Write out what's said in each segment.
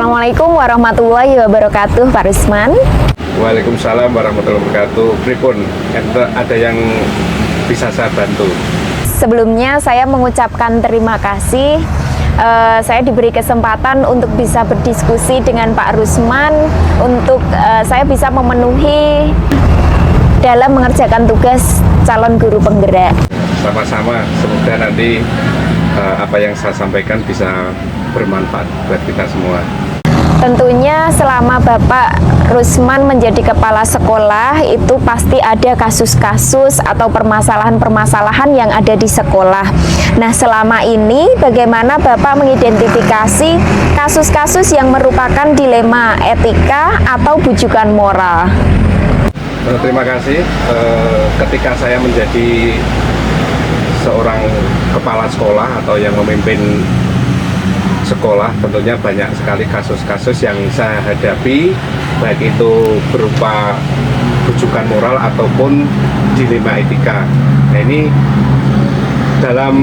Assalamualaikum warahmatullahi wabarakatuh, Pak Rusman. Waalaikumsalam warahmatullahi wabarakatuh. Pripun, ada yang bisa saya bantu? Sebelumnya saya mengucapkan terima kasih. Saya diberi kesempatan untuk bisa berdiskusi dengan Pak Rusman untuk saya bisa memenuhi dalam mengerjakan tugas calon guru penggerak. Sama-sama, semoga nanti apa yang saya sampaikan bisa bermanfaat buat kita semua. Tentunya selama Bapak Rusman menjadi kepala sekolah itu pasti ada kasus-kasus atau permasalahan-permasalahan yang ada di sekolah. Nah, selama ini bagaimana Bapak mengidentifikasi kasus-kasus yang merupakan dilema etika atau bujukan moral? Terima kasih. Ketika saya menjadi seorang kepala sekolah atau yang memimpin sekolah, tentunya banyak sekali kasus-kasus yang saya hadapi, baik itu berupa bujukan moral ataupun dilema etika. Nah, ini dalam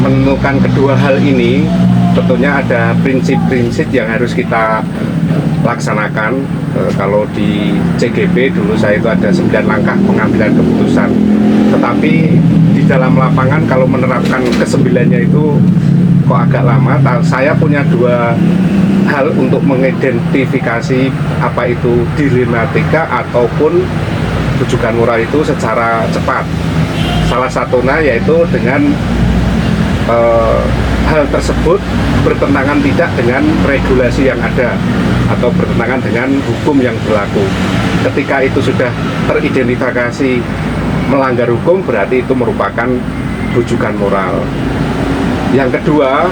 menentukan kedua hal ini tentunya ada prinsip-prinsip yang harus kita laksanakan. Kalau di CGP dulu saya itu ada 9 langkah pengambilan keputusan, tetapi di dalam lapangan kalau menerapkan kesembilannya itu kok agak lama. Saya punya 2 hal untuk mengidentifikasi apa itu dilema etika ataupun bujukan moral itu secara cepat. Salah satunya yaitu dengan hal tersebut bertentangan tidak dengan regulasi yang ada atau bertentangan dengan hukum yang berlaku. Ketika itu sudah teridentifikasi melanggar hukum, berarti itu merupakan bujukan moral. Yang kedua,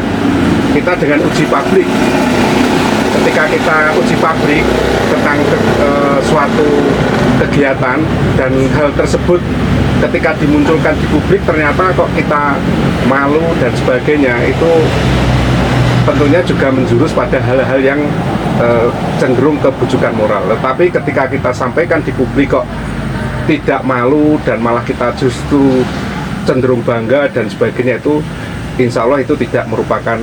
kita dengan uji publik. Ketika kita uji publik tentang suatu kegiatan dan hal tersebut ketika dimunculkan di publik ternyata kok kita malu dan sebagainya, itu tentunya juga menjurus pada hal-hal yang cenderung ke bujukan moral. Tetapi ketika kita sampaikan di publik kok tidak malu dan malah kita justru cenderung bangga dan sebagainya, itu insya Allah itu tidak merupakan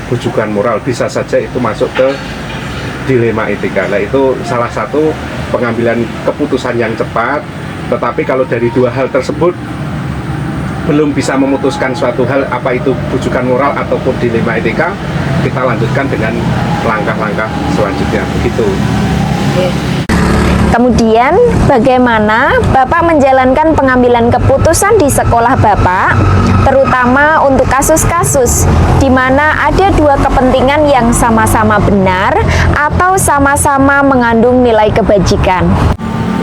bujukan moral, bisa saja itu masuk ke dilema etika. Nah, itu salah satu pengambilan keputusan yang cepat. Tetapi kalau dari 2 hal tersebut belum bisa memutuskan suatu hal apa itu bujukan moral ataupun dilema etika, kita lanjutkan dengan langkah-langkah selanjutnya. Begitu. Kemudian bagaimana Bapak menjalankan pengambilan keputusan di sekolah Bapak, terutama untuk kasus-kasus di mana ada 2 kepentingan yang sama-sama benar atau sama-sama mengandung nilai kebajikan?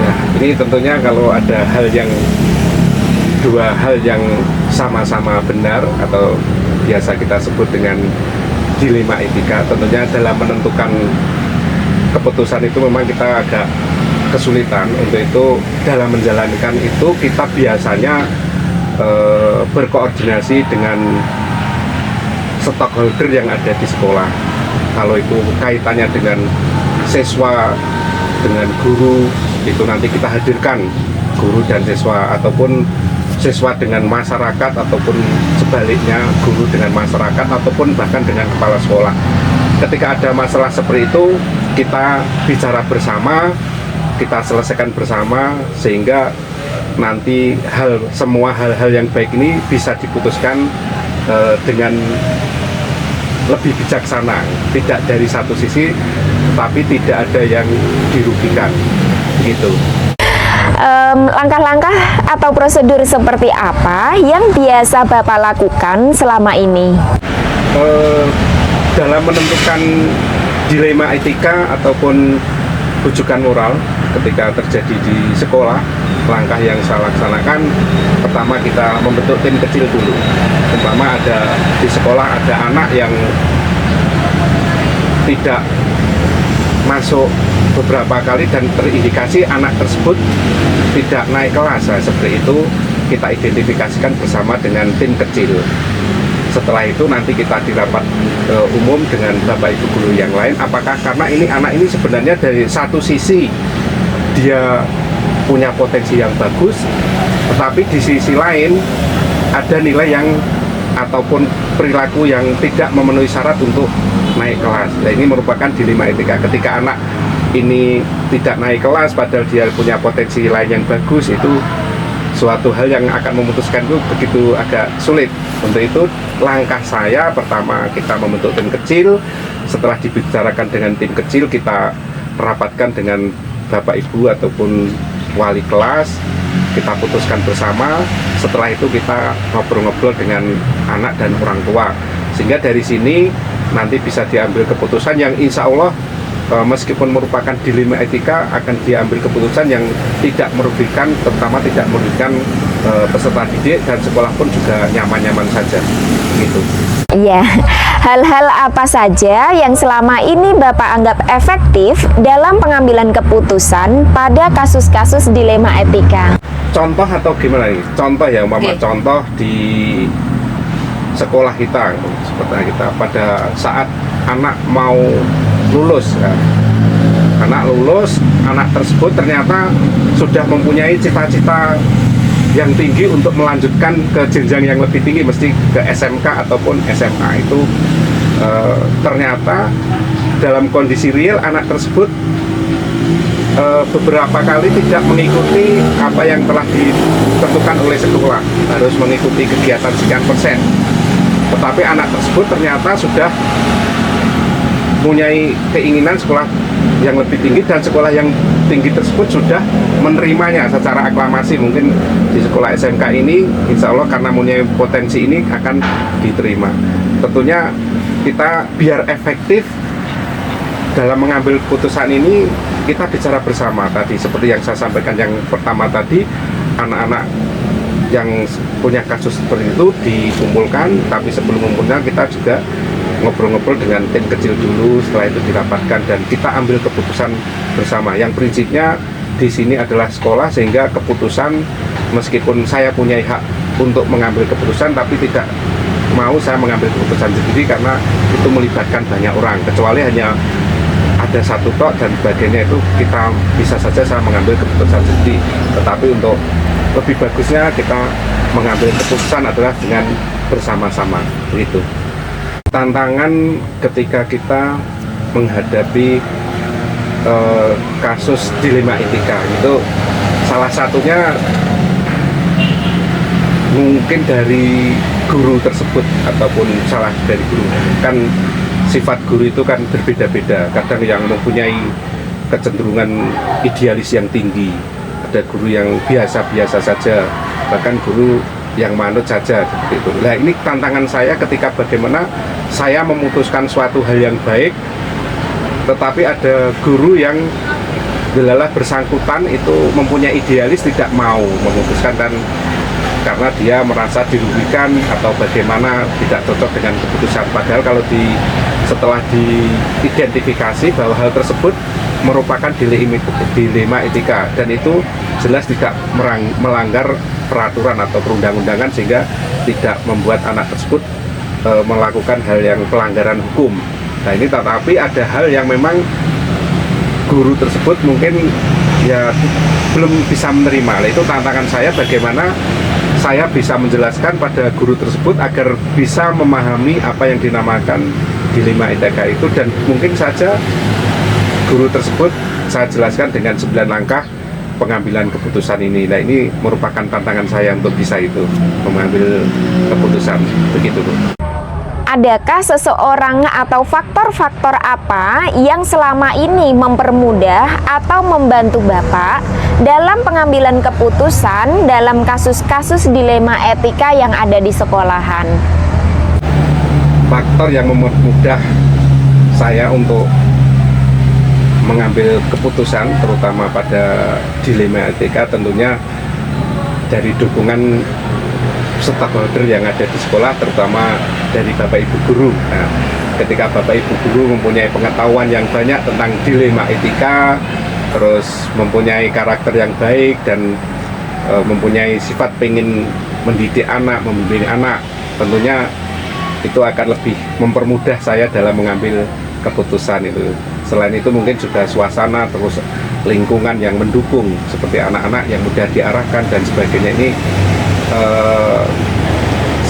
Ya, ini tentunya kalau ada hal yang 2 hal yang sama-sama benar atau biasa kita sebut dengan dilema etika, tentunya dalam menentukan keputusan itu memang kita agak kesulitan. Untuk itu dalam menjalankan itu kita biasanya berkoordinasi dengan stakeholder yang ada di sekolah. Kalau itu kaitannya dengan siswa, dengan guru, itu nanti kita hadirkan guru dan siswa, ataupun siswa dengan masyarakat, ataupun sebaliknya guru dengan masyarakat, ataupun bahkan dengan kepala sekolah. Ketika ada masalah seperti itu, kita bicara bersama, kita selesaikan bersama, sehingga nanti semua hal-hal yang baik ini bisa diputuskan dengan lebih bijaksana, tidak dari satu sisi, tapi tidak ada yang dirugikan, gitu. Langkah-langkah atau prosedur seperti apa yang biasa Bapak lakukan selama ini? Dalam menentukan dilema etika ataupun bujukan moral ketika terjadi di sekolah, langkah yang saya laksanakan, pertama kita membentuk tim kecil dulu. Umpama ada di sekolah ada anak yang tidak masuk beberapa kali dan terindikasi anak tersebut tidak naik kelas, seperti itu kita identifikasikan bersama dengan tim kecil. Setelah itu nanti kita di rapat umum dengan Bapak Ibu guru yang lain, apakah karena anak ini sebenarnya dari satu sisi dia punya potensi yang bagus, tetapi di sisi lain ada nilai yang ataupun perilaku yang tidak memenuhi syarat untuk naik kelas. Nah, ini merupakan dilema etika. Ketika anak ini tidak naik kelas padahal dia punya potensi lain yang bagus, itu suatu hal yang akan memutuskan itu begitu agak sulit. Untuk itu langkah saya pertama, kita membentuk tim kecil. Setelah dibicarakan dengan tim kecil, kita rapatkan dengan Bapak Ibu ataupun wali kelas, kita putuskan bersama. Setelah itu kita ngobrol-ngobrol dengan anak dan orang tua, sehingga dari sini nanti bisa diambil keputusan yang insya Allah meskipun merupakan dilema etika, akan diambil keputusan yang tidak merugikan, terutama tidak merugikan peserta didik, dan sekolah pun juga nyaman-nyaman saja gitu. Iya, hal-hal apa saja yang selama ini Bapak anggap efektif dalam pengambilan keputusan pada kasus-kasus dilema etika? Contoh atau gimana nih? Contoh ya, umpama contoh di sekolah kita, seperti kita pada saat anak mau lulus, ya. Anak tersebut ternyata sudah mempunyai cita-cita yang tinggi untuk melanjutkan ke jenjang yang lebih tinggi, mesti ke SMK ataupun SMA. Itu ternyata dalam kondisi real anak tersebut beberapa kali tidak mengikuti apa yang telah ditentukan oleh sekolah, harus mengikuti kegiatan sekian persen. Tetapi anak tersebut ternyata sudah mempunyai keinginan sekolah yang lebih tinggi, dan sekolah yang tinggi tersebut sudah menerimanya secara aklamasi. Mungkin di sekolah SMK ini insya Allah karena mempunyai potensi ini akan diterima. Tentunya kita biar efektif dalam mengambil keputusan ini, kita bicara bersama tadi, seperti yang saya sampaikan yang pertama tadi, anak-anak yang punya kasus seperti itu dikumpulkan, tapi sebelum mengumpulkan kita juga ngobrol-ngobrol dengan tim kecil dulu, setelah itu dirapatkan dan kita ambil keputusan bersama. Yang prinsipnya di sini adalah sekolah, sehingga keputusan meskipun saya punya hak untuk mengambil keputusan, tapi tidak mau saya mengambil keputusan sendiri karena itu melibatkan banyak orang, kecuali hanya ada satu tok dan sebagainya, itu kita bisa saja saya mengambil keputusan sendiri. Tetapi untuk lebih bagusnya kita mengambil keputusan adalah dengan bersama-sama, begitu. Tantangan ketika kita menghadapi kasus dilema etika itu salah satunya mungkin dari guru tersebut ataupun salah dari guru. Kan sifat guru itu kan berbeda-beda, kadang yang mempunyai kecenderungan idealis yang tinggi, ada guru yang biasa-biasa saja, bahkan guru yang manut saja seperti itu. Nah, ini tantangan saya ketika bagaimana saya memutuskan suatu hal yang baik, tetapi ada guru yang delalah bersangkutan itu mempunyai idealis, tidak mau memutuskan, dan karena dia merasa dirugikan atau bagaimana tidak cocok dengan keputusan. Padahal kalau setelah diidentifikasi bahwa hal tersebut merupakan dilema etika, dan itu jelas tidak melanggar peraturan atau perundang-undangan, sehingga tidak membuat anak tersebut melakukan hal yang pelanggaran hukum. Nah, ini tetapi ada hal yang memang guru tersebut mungkin ya belum bisa menerima. Nah, itu tantangan saya, bagaimana saya bisa menjelaskan pada guru tersebut agar bisa memahami apa yang dinamakan dilema etika itu, dan mungkin saja guru tersebut saya jelaskan dengan 9 langkah pengambilan keputusan ini. Nah, ini merupakan tantangan saya untuk bisa itu mengambil keputusan, begitu Bu. Adakah seseorang atau faktor-faktor apa yang selama ini mempermudah atau membantu Bapak dalam pengambilan keputusan dalam kasus-kasus dilema etika yang ada di sekolahan? Faktor yang mempermudah saya untuk mengambil keputusan terutama pada dilema etika tentunya dari dukungan stakeholder yang ada di sekolah, terutama dari Bapak Ibu guru. Nah, ketika Bapak Ibu guru mempunyai pengetahuan yang banyak tentang dilema etika, terus mempunyai karakter yang baik dan mempunyai sifat pengen mendidik anak, membimbing anak, tentunya itu akan lebih mempermudah saya dalam mengambil keputusan itu. Selain itu mungkin juga suasana, terus lingkungan yang mendukung seperti anak-anak yang mudah diarahkan dan sebagainya, ini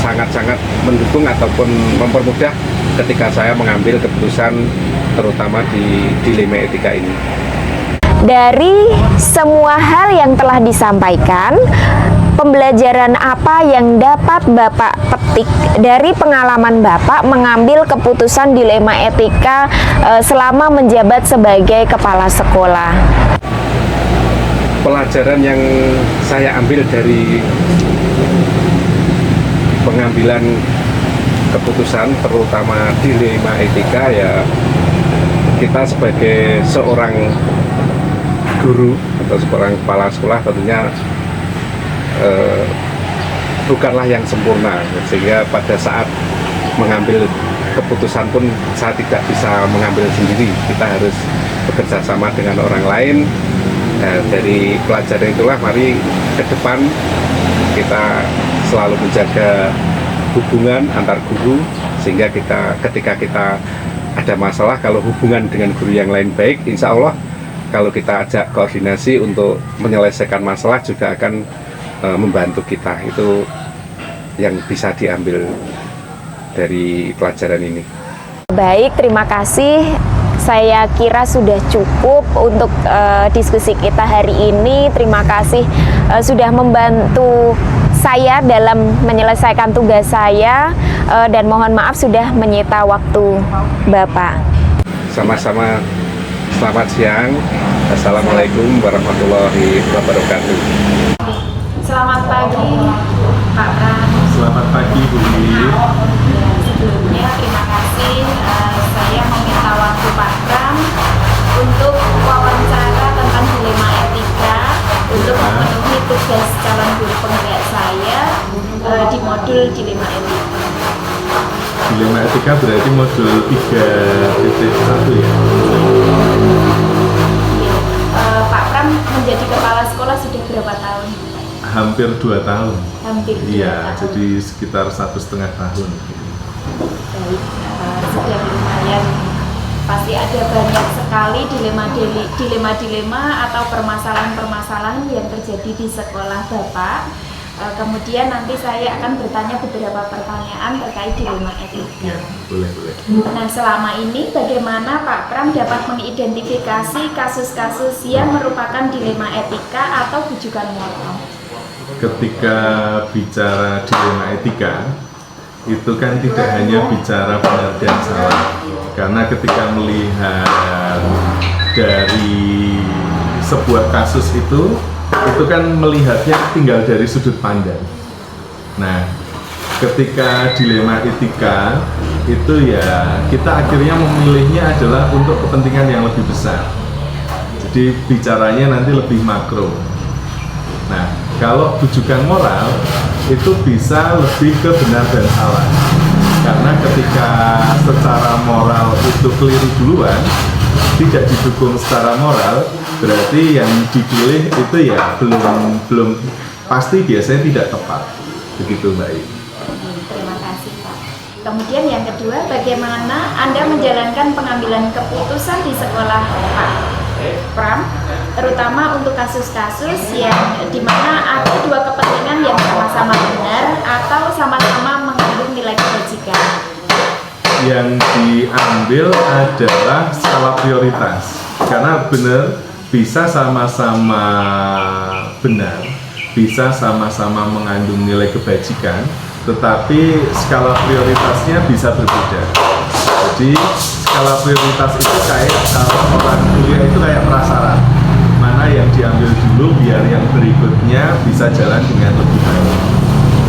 sangat-sangat mendukung ataupun mempermudah ketika saya mengambil keputusan terutama di dilema etika ini. Dari semua hal yang telah disampaikan, pembelajaran apa yang dapat Bapak petik dari pengalaman Bapak mengambil keputusan dilema etika selama menjabat sebagai kepala sekolah? Pelajaran yang saya ambil dari pengambilan keputusan terutama dilema etika, ya kita sebagai seorang guru atau seorang kepala sekolah tentunya bukanlah yang sempurna, sehingga pada saat mengambil keputusan pun saya tidak bisa mengambil sendiri, kita harus bekerja sama dengan orang lain. Dari pelajaran itulah mari ke depan kita selalu menjaga hubungan antar guru, sehingga ketika kita ada masalah, kalau hubungan dengan guru yang lain baik, insya Allah kalau kita ajak koordinasi untuk menyelesaikan masalah juga akan membantu kita. Itu yang bisa diambil dari pelajaran ini. Baik, terima kasih. Saya kira sudah cukup untuk diskusi kita hari ini. Terima kasih sudah membantu saya dalam menyelesaikan tugas saya, dan mohon maaf sudah menyita waktu Bapak. Sama-sama, selamat siang. Assalamualaikum warahmatullahi wabarakatuh. Selamat pagi, Pak Pram. Selamat pagi, Bu Wi. Sebelumnya terima kasih, saya meminta waktu Pak Pram untuk wawancara tentang dilema etika untuk memenuhi tugas calon guru penggerak saya di modul dilema etika. Dilema etika berarti modul 3.1 ya? Pak Pram menjadi kepala sekolah sudah berapa tahun? Hampir 2 tahun. Hampir 2 Iya, tahun. jadi sekitar 1,5 tahun. Baik, sudah lumayan. Pasti ada banyak sekali dilema atau permasalahan-permasalahan yang terjadi di sekolah Bapak. Kemudian nanti saya akan bertanya beberapa pertanyaan terkait dilema etika. Ya, boleh. Nah, selama ini bagaimana Pak Pram dapat mengidentifikasi kasus-kasus yang merupakan dilema etika atau bujukan moral? Ketika bicara dilema etika, itu kan tidak hanya bicara benar dan salah. Karena ketika melihat dari sebuah kasus itu kan melihatnya tinggal dari sudut pandang. Nah, ketika dilema etika itu ya kita akhirnya memilihnya adalah untuk kepentingan yang lebih besar. Jadi bicaranya nanti lebih makro. Nah, kalau bujukan moral itu bisa lebih ke benar dan salah. Karena ketika secara moral itu keliru duluan, tidak didukung secara moral, berarti yang dipilih itu ya belum pasti, biasanya tidak tepat. Begitu, Mbak I. Terima kasih, Pak. Kemudian yang kedua, bagaimana Anda menjalankan pengambilan keputusan di sekolah Pak Pram, terutama untuk kasus-kasus yang dimana ada dua kepentingan yang sama-sama benar atau sama-sama mengandung nilai kebajikan? Yang diambil adalah skala prioritas, karena benar bisa sama-sama benar, bisa sama-sama mengandung nilai kebajikan, tetapi skala prioritasnya bisa berbeda. Jadi skala prioritas itu kayak kalau orang kuliah itu kayak prasarat, mana yang diambil dulu biar yang berikutnya bisa jalan dengan lebih baik.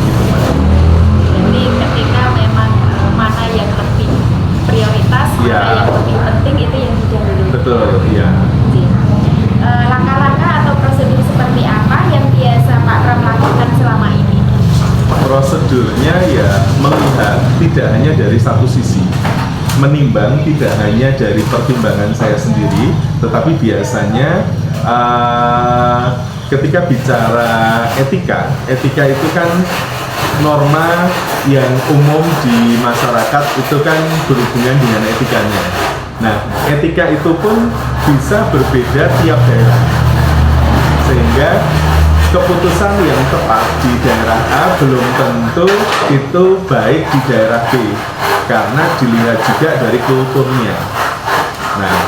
Gitu, Mbak. Jadi ketika memang mana yang lebih prioritas, Ya. mana yang lebih penting itu yang didahului. Betul, iya. Langkah-langkah atau prosedur seperti apa yang biasa Pak Pram lakukan selama ini? Prosedurnya ya melihat tidak hanya dari satu sisi, menimbang tidak hanya dari pertimbangan saya sendiri, tetapi biasanya ketika bicara etika itu kan norma yang umum di masyarakat itu kan berhubungan dengan etikanya. Nah, etika itu pun bisa berbeda tiap daerah, sehingga keputusan yang tepat di daerah A belum tentu itu baik di daerah B. karena dilihat juga dari kulturnya. Nah,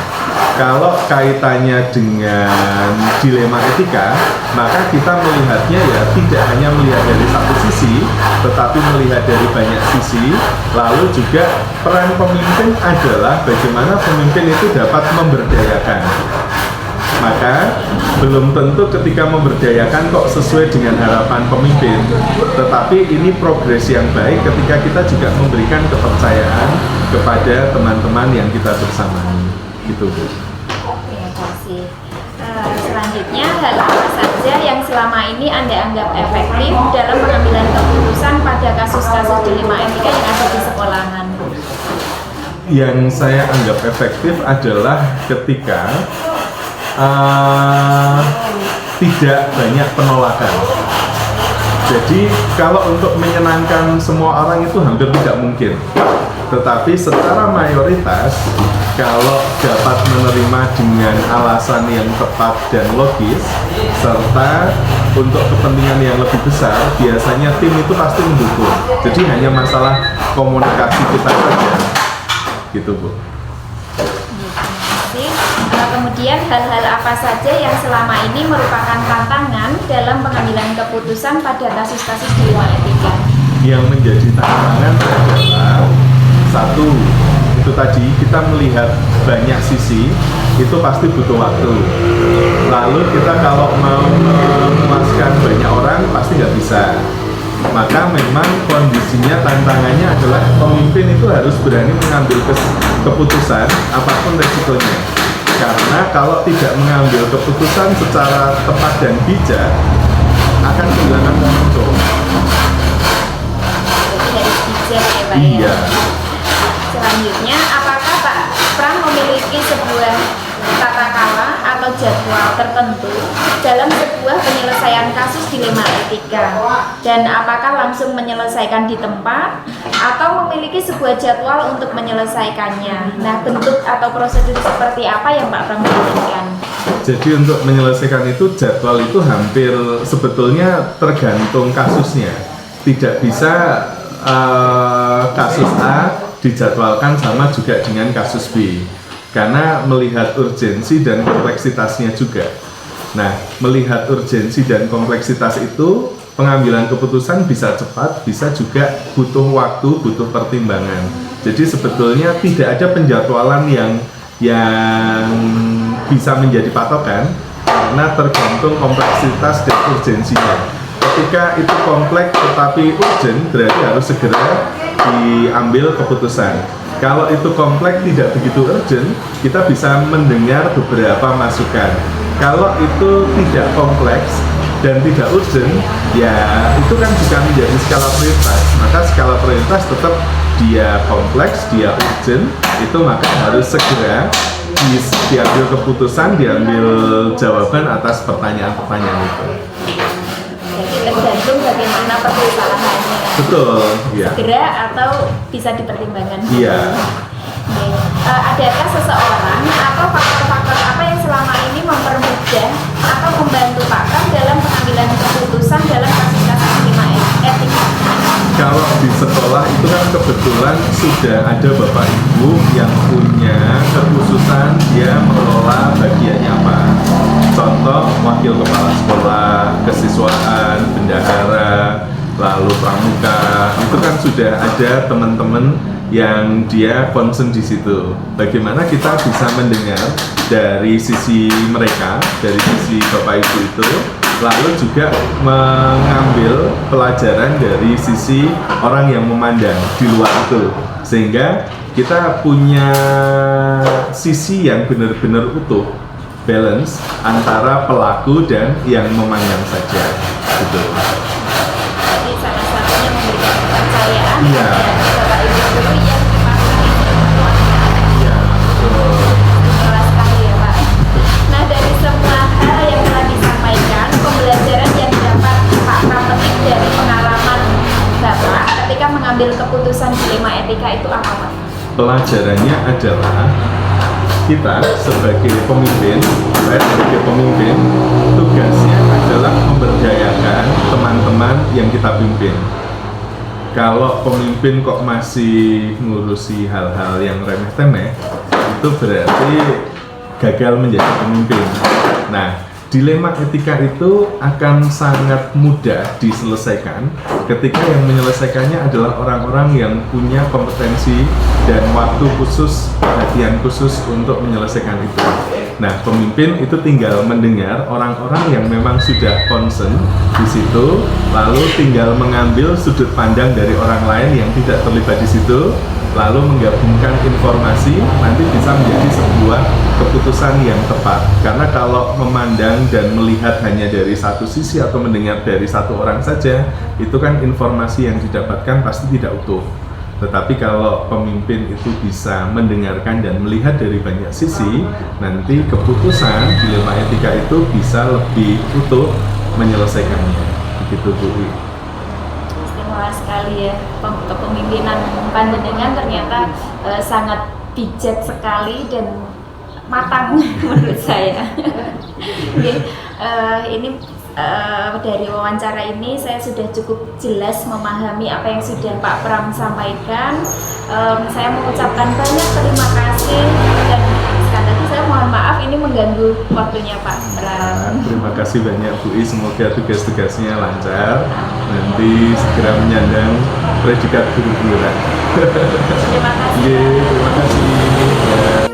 kalau kaitannya dengan dilema etika, maka kita melihatnya ya tidak hanya melihat dari satu sisi, tetapi melihat dari banyak sisi. Lalu juga peran pemimpin adalah bagaimana pemimpin itu dapat memberdayakan. Maka belum tentu ketika memberdayakan kok sesuai dengan harapan pemimpin, tetapi ini progres yang baik ketika kita juga memberikan kepercayaan kepada teman-teman yang kita bersamai. Gitu, Bu. Terima kasih. Selanjutnya, hal apa saja yang selama ini Anda anggap efektif dalam pengambilan keputusan pada kasus-kasus dilema etika yang ada di sekolahan? Yang saya anggap efektif adalah ketika tidak banyak penolakan. Jadi kalau untuk menyenangkan semua orang itu hampir tidak mungkin. Tetapi secara mayoritas, kalau dapat menerima dengan alasan yang tepat dan logis, serta untuk kepentingan yang lebih besar, biasanya tim itu pasti mendukung. Jadi hanya masalah komunikasi kita saja. Gitu, Bu. Kemudian hal-hal apa saja yang selama ini merupakan tantangan dalam pengambilan keputusan pada kasus-kasus dilema etika? Yang menjadi tantangan adalah satu, itu tadi kita melihat banyak sisi, itu pasti butuh waktu. Lalu kita kalau mau memuaskan banyak orang pasti nggak bisa. Maka memang kondisinya, tantangannya adalah pemimpin itu harus berani mengambil keputusan apapun resikonya. Karena kalau tidak mengambil keputusan secara tepat dan bijak, akan kehilangan momentum. Jadi harus bijak ya Pak Iya. ya. Selanjutnya, apakah Pak Pram memiliki sebuah tata cara atau jadwal tertentu dalam sebuah penyelesaian kasus dilema etika? Dan apakah langsung menyelesaikan di tempat atau memiliki sebuah jadwal untuk menyelesaikannya? Nah, bentuk atau prosedur seperti apa yang Pak Pram inginkan? Jadi untuk menyelesaikan itu, jadwal itu hampir sebetulnya tergantung kasusnya. Tidak bisa kasus A dijadwalkan sama juga dengan kasus B, karena melihat urgensi dan kompleksitasnya juga. Nah, melihat urgensi dan kompleksitas itu, pengambilan keputusan bisa cepat, bisa juga butuh waktu, butuh pertimbangan. Jadi sebetulnya tidak ada penjadwalan yang bisa menjadi patokan, karena tergantung kompleksitas dan urgensinya. Ketika itu kompleks tetapi urgent, berarti harus segera diambil keputusan. Kalau itu kompleks tidak begitu urgent, kita bisa mendengar beberapa masukan. Kalau itu tidak kompleks dan tidak urgent, ya itu kan juga menjadi skala prioritas. Maka skala prioritas tetap dia kompleks, dia urgent, itu maka harus segera diambil keputusan, diambil jawaban atas pertanyaan-pertanyaan itu. Jadi tergantung bagaimana permasalahannya. Betul, ya. Segera atau bisa dipertimbangkan. Iya. Adakah seseorang atau faktor-faktor apa yang selama ini mempermudah atau membantu Pak Pram dalam pengambilan keputusan dalam kasus-kasus dilema etika? Kalau di sekolah itu kan kebetulan sudah ada Bapak Ibu yang punya kekhususan dia mengelola bagiannya apa. Contoh wakil kepala sekolah, kesiswaan, bendahara, lalu pramuka, itu kan sudah ada teman-teman yang dia concern di situ. Bagaimana kita bisa mendengar dari sisi mereka, dari sisi Bapak Ibu itu, lalu juga mengambil pelajaran dari sisi orang yang memandang di luar itu, sehingga kita punya sisi yang benar-benar utuh, balance antara pelaku dan yang memandang saja, gitu. Jadi salah satunya memberikan kepercayaan Iya. kepada Bapak Ibu guru yang memahami Iya, betul. jelas sekali ya Pak. Nah, dari semua hal yang telah disampaikan, pembelajaran yang dapat Pak Pram petik dari pengalaman Bapak ketika mengambil keputusan dilema etika itu apa Pak? Pelajarannya adalah kita sebagai pemimpin, saya sebagai pemimpin, tugasnya adalah memberdayakan teman-teman yang kita pimpin. Kalau pemimpin kok masih ngurusi hal-hal yang remeh-temeh, itu berarti gagal menjadi pemimpin. Nah, dilema etika itu akan sangat mudah diselesaikan ketika yang menyelesaikannya adalah orang-orang yang punya kompetensi dan waktu khusus, perhatian khusus untuk menyelesaikan itu. Nah, pemimpin itu tinggal mendengar orang-orang yang memang sudah concern di situ, lalu tinggal mengambil sudut pandang dari orang lain yang tidak terlibat di situ, lalu menggabungkan informasi, nanti bisa menjadi sebuah keputusan yang tepat. Karena kalau memandang dan melihat hanya dari satu sisi atau mendengar dari satu orang saja, itu kan informasi yang didapatkan pasti tidak utuh. Tetapi kalau pemimpin itu bisa mendengarkan dan melihat dari banyak sisi, nanti keputusan dilema etika itu bisa lebih utuh menyelesaikannya. Begitu Bu. Istimewa sekali ya, kepemimpinan panjenengan ternyata sangat bijak sekali dan matang menurut saya. Ini dari wawancara ini saya sudah cukup jelas memahami apa yang sudah Pak Pram sampaikan. Saya mengucapkan banyak terima kasih dan sekali lagi saya mohon maaf ini mengganggu waktunya Pak Pram. Terima kasih banyak Bu I, semoga tugas-tugasnya lancar, nanti segera menyandang predikat guru-guruan. Terima kasih. Terima kasih. Ya.